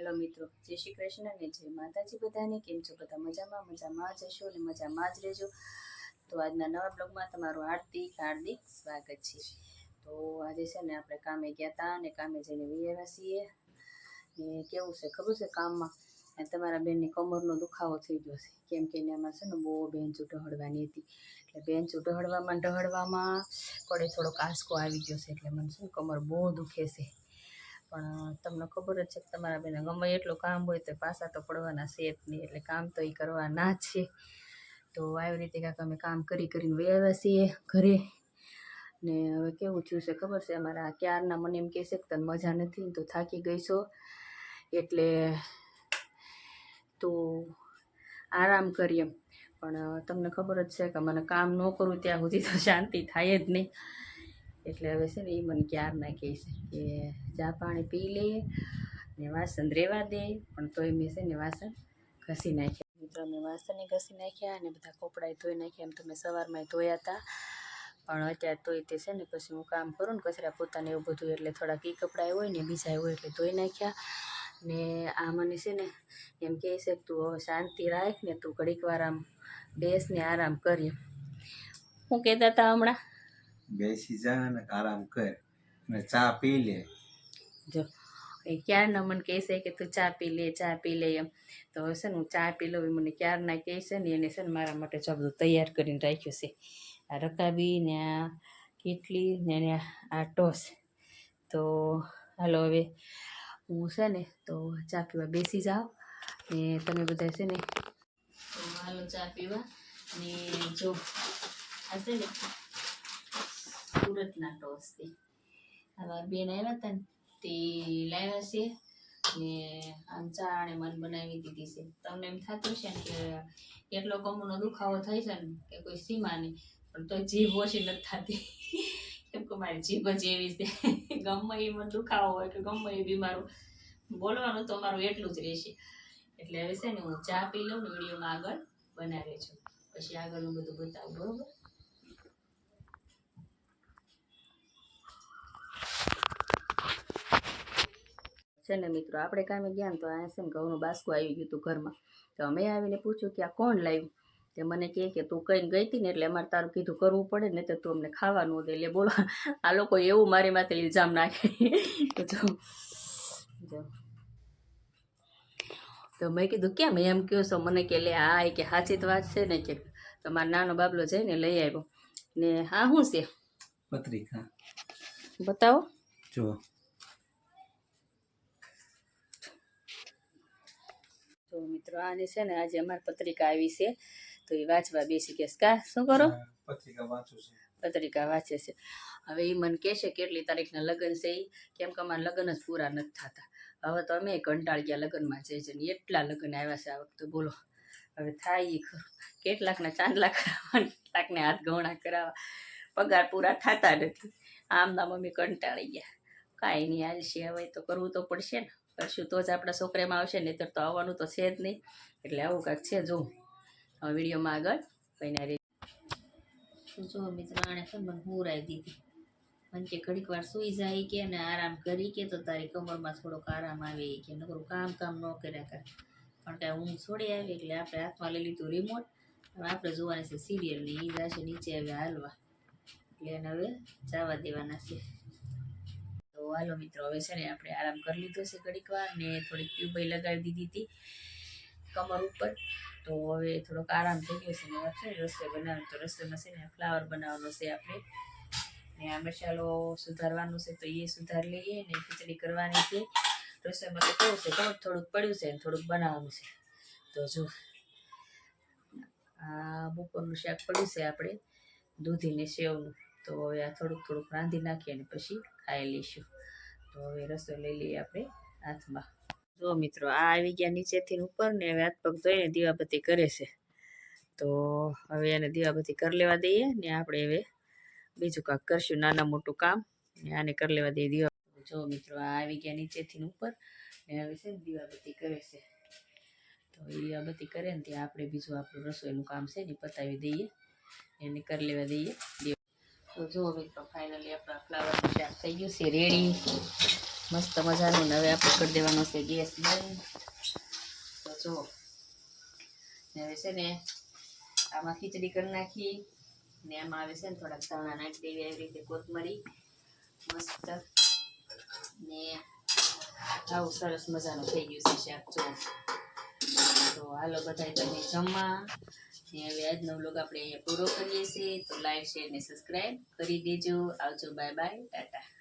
Hello મિત્રો, જય શ્રી કૃષ્ણ ને જય માતાજી બધાને. કેમ છો બધા? મજામાં જશો અને મજામાં જ રહેજો. તો આજના નવા બ્લોગમાં તમારું હાર્દિક સ્વાગત છે. તો આજે છે ને આપણે કામે ગયા હતા અને કામે જઈને આવ્યા છીએ. ને કેવું છે ખબર છે કામમાં તમારા બેનની કમરનો દુખાવો થઈ ગયો છે. કેમ કે એમાં છે ને બહુ બેન્ચ ઢહળવાની હતી. એટલે બેન્ચ ઢહળવામાં કોડે થોડોક આંસકો આવી ગયો છે. એટલે મને છે ને કમર બહુ દુખે છે. પણ તમને ખબર જ છે કે તમારા બેને ગમે એટલું કામ હોય તો પાછા તો પડવાના છે જ નહીં. એટલે કામ તો એ કરવાના જ છે. તો આવી રીતે કાંઈક અમે કામ કરીને આવ્યા છીએ ઘરે. ને હવે કેવું થયું છે ખબર છે, અમારા ક્યારના મને એમ કહેશે કે તને મજા નથી ને તું થાકી ગઈ છો એટલે તું આરામ કરીએ. પણ તમને ખબર જ છે કે મને કામ ન કરું ત્યાં સુધી તો શાંતિ થાય જ નહીં. એટલે હવે છે ને એ મને ક્યારના કહે છે કે ચા પાણી પી લઈએ ને વાસણ રહેવા દે. પણ તોય મેં છે ને વાસણ ઘસી નાખ્યા. મિત્રો મેં વાસણ ઘસી નાખ્યા અને બધા કપડાં ધોઈ નાખ્યા. એમ તો મેં સવારમાં ધોયા હતા, પણ અત્યારે તોય તે છે ને પછી હું કામ કરું ને કચરા પોતાને એવું બધું એટલે થોડાક એ કપડાં હોય ને બીજા હોય એટલે ધોઈ નાખ્યા. ને આ મને છે ને એમ કહે છે કે તું હવે શાંતિ રાખ ને તું ઘડીક વાર આમ બેસ ને આરામ કરીએ. શું કહેતા હતા હમણાં? બેસી જા ને આરામ કર અને ચા પી લે. જો એ ક્યારના મને કહે છે કે તું ચા પી લે એમ. તો છે ને હું ચા પી લઉં મને ક્યારના કહે છે ને એને છે ને મારા માટે જ બધું તૈયાર કરીને રાખ્યું છે. આ રકાબી ને આ કેટલી ને આ ટોસ. તો હાલો હવે હું છે ને તો ચા પીવા બેસી જાઉં ને તમે બધા છે ને તો હાલો ચા પીવા. ને જો આ છે ને સુરતના ટોસ છે. અમારા બેન આવ્યા હતા ને તે લાવ્યા છે ને આમ ચા અને મન બનાવી દીધી છે. તમને એમ થતું છે ને કે એટલો કમરનો દુખાવો થાય છે ને કે કોઈ સીમા નહીં, પણ તો જીભ ઓછી નથી થતી. કેમ કે મારી જીભ જ એવી છે, ગમે એ મને દુખાવો હોય કે ગમે એ બીમારો બોલવાનું તો મારું એટલું જ રહેશે. એટલે હવે છે ને હું ચા પી લઉં ને વિડીયોમાં આગળ બનાવે છું, પછી આગળનું બધું બતાવું. બરોબર છે ને મિત્રો, આપણે કામે ગયા ને તો આ છે ને ઘઉંનું બાસ્કું આવી ગયું હતું ઘરમાં. તો અમે આવીને પૂછ્યું કે આ કોણ લાવ્યું? તે મને કહે કે તું કઈ ગઈ હતી ને એટલે અમારે તારું કીધું કરવું પડે ને તો તું અમને ખાવાનું દે. એટલે બોલો આ લોકો એવું મારી માથે ઇલ્ઝામ નાખે. તો મેં કીધું કેમ એમ કહો છો? મને કે લે હા કે સાચી જ વાત છે ને કે તમારો નાનો બાબલો જઈને લઈ આવ્યો. ને હા શું છે? પત્રિકા બતાવો. જો તો મિત્રો આને છે ને આજે અમારી પત્રિકા આવી છે તો એ વાંચવા બેસી ગયા. કા શું કરો? પત્રિકા વાંચું છું. પત્રિકા વાંચે છે. હવે એ મને કહે છે કેટલી તારીખના લગ્ન છે એ. કેમ કે અમારા લગ્ન જ પૂરા નથી થતા. હવે તો અમે કંટાળી ગયા લગ્નમાં જઈને. એટલા લગ્ન આવ્યા છે આ વખતે બોલો. હવે થાય એ ખરું. કેટલાકના ચાંદલા કરાવવા, કેટલાકને હાથ ગવણા કરાવવા, પગાર પૂરા થતા નથી. આમના મમ્મી કંટાળી ગયા. કાંઈ નહીં હાલશે, હવે તો કરવું તો પડશે ને. કરશું તો જ આપણા છોકરામાં આવશે, નહીતર તો આવવાનું તો છે જ નહીં. એટલે આવું કાંઈક છે. જો હવે વિડીયોમાં આગળ બન્યા રહી. જો મિત્રો આણે છે મને હુરાઈ દીધી. મને કે ઘડીક વાર સુઈ જાય કે ને આરામ કરી કે તો તારી કમરમાં થોડોક આરામ આવે કે નકરું કામ ન કર્યા કર. પણ કાંઈ ઊંઘ છોડી આવી એટલે આપણે હાથમાં લઈ લીધું રિમોટ. હવે આપણે જોવાની છે સિરિયલ ને એ જશે નીચે હવે હાલવા. એટલે એને હવે જવા દેવાના છે. તો હાલો મિત્રો હવે છે ને આપણે આરામ કરી લીધો છે ઘડીક વાર ને થોડીક ટ્યુબવેલ લગાવી દીધી હતી કમર ઉપર. તો હવે થોડોક આરામ થઈ ગયો છે. ને છે રસોઈ બનાવવાનું, તો રસોઈમાં છે ને ફ્લાવર બનાવવાનો છે આપણે. ને આ મસાલો સુધારવાનો છે તો એ સુધારી લઈએ ને ખીચડી કરવાની છે. રસોઈમાં તો કેવું છે ખબર, થોડુંક પડ્યું છે ને થોડુંક બનાવવાનું છે. તો જો આ બપોરનું શાક પડ્યું છે આપણે દૂધીને સેવનું. તો હવે આ થોડુંક રાંધી નાખીએ ને પછી ખાઈ લઈશું. તો હવે રસોઈ લઈ લઈએ આપણે હાથમાં. જો મિત્રો આ આવી ગયા નીચેથી ઉપર ને હવે હાથ પગ ધોઈને દીવાબત્તી કરે છે. તો હવે એને દીવાબત્તી કરી લેવા દઈએ ને આપણે હવે બીજું કાંક કરશું નાના મોટું કામ ને આને કરી લેવા દઈએ દીવા. જો મિત્રો આ આવી ગયા નીચેથી ઉપર ને હવે છે ને દીવાબત્તી કરે છે. તો એ દીવાબત્તી કરે ને ત્યાં આપણે બીજું આપણું રસોઈનું કામ છે ને પતાવી દઈએ, એને કરી લેવા દઈએ. તો જો મિત્રો ફાઇનલી આપણા ફ્લાવરનું શાક થઈ ગયું છે રેડી. મસ્ત મજાનું. ને હવે આપણે કરી દેવાનો છે ગેસ બંધ. તો જો હવે છે ને આમાં ખીચડી કરી નાખી ને આમાં આવે છે ને થોડાક ધાણા નાખી દેવી, આવી રીતે કોથમરી મસ્ત. ને આવું સરસ મજાનું થઈ ગયું છે શાક. જો તો હાલો બધાય તમે જમવા. ને હવે આજનો વ્લોગ આપણે અહીંયા પૂરો કરીએ છીએ. તો લાઈક શેર ને સબસ્ક્રાઈબ કરી દેજો. આવજો, બાય બાય, ટાટા.